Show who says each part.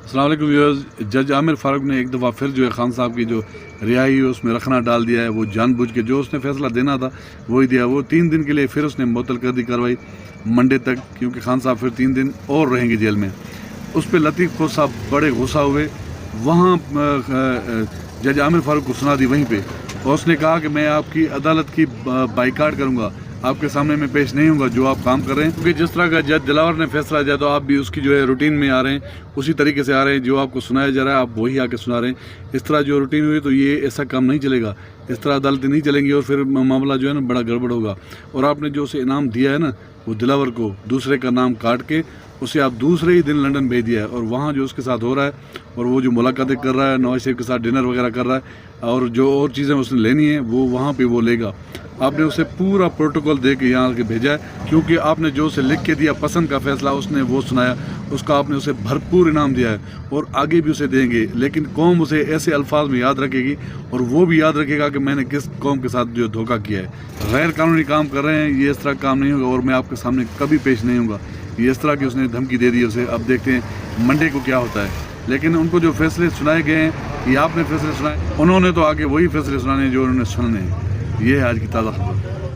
Speaker 1: السلام علیکم ویورز. جج عامر فاروق نے ایک دفعہ پھر جو ہے خان صاحب کی جو رہائی ہے اس میں رکھنا ڈال دیا ہے. وہ جان بوجھ کے جو اس نے فیصلہ دینا تھا وہی دیا. وہ 3 دن کے لیے پھر اس نے معطل کر دی کارروائی منڈے تک، کیونکہ خان صاحب پھر 3 دن اور رہیں گے جیل میں. اس پہ لطیف خود صاحب بڑے غصہ ہوئے. وہاں جج عامر فاروق کو سنا دی وہیں پہ، اور اس نے کہا کہ میں آپ کی عدالت کی بائیکاٹ کروں گا، آپ کے سامنے میں پیش نہیں ہوں گا جو آپ کام کر رہے ہیں. کیونکہ جس طرح کا جج دلاور نے فیصلہ دیا تو آپ بھی اس کی جو ہے روٹین میں آ رہے ہیں، اسی طریقے سے آ رہے ہیں. جو آپ کو سنایا جا رہا ہے آپ وہی آ کے سنا رہے ہیں. اس طرح جو روٹین ہوئی تو یہ ایسا کام نہیں چلے گا، اس طرح عدالتیں نہیں چلیں گی اور پھر معاملہ جو ہے نا بڑا گڑبڑ ہوگا. اور آپ نے جو اسے انعام دیا ہے نا وہ دلاور کو، دوسرے کا نام کاٹ کے اسے آپ دوسرے ہی دن لنڈن بھیج دیا ہے. اور وہاں جو اس کے ساتھ ہو رہا ہے اور وہ جو ملاقاتیں کر رہا ہے، نواز شریف کے ساتھ ڈنر وغیرہ کر رہا ہے، اور جو اور چیزیں اس نے لینی ہیں وہ وہاں پہ وہ لے گا. آپ نے اسے پورا پروٹوکول دے کے یہاں کے بھیجا ہے، کیونکہ آپ نے جو اسے لکھ کے دیا پسند کا فیصلہ اس نے وہ سنایا. اس کا آپ نے اسے بھرپور انعام دیا ہے اور آگے بھی اسے دیں گے. لیکن قوم اسے ایسے الفاظ میں یاد رکھے گی اور وہ بھی یاد رکھے گا کہ میں نے کس قوم کے ساتھ جو دھوکہ کیا ہے. غیر قانونی کام کر رہے ہیں، یہ اس طرح کام نہیں ہوگا اور میں آپ کے سامنے کبھی پیش نہیں ہوں گا. یہ اس طرح کی اس نے دھمکی دے دی اسے. اب دیکھتے ہیں منڈے کو کیا ہوتا ہے. لیکن ان کو جو فیصلے سنائے گئے ہیں یہ آپ نے فیصلے سنائے، انہوں نے تو آگے وہی فیصلے سنانے ہیں جو انہوں نے سننے ہیں. یہ ہے آج کی تازہ خبر.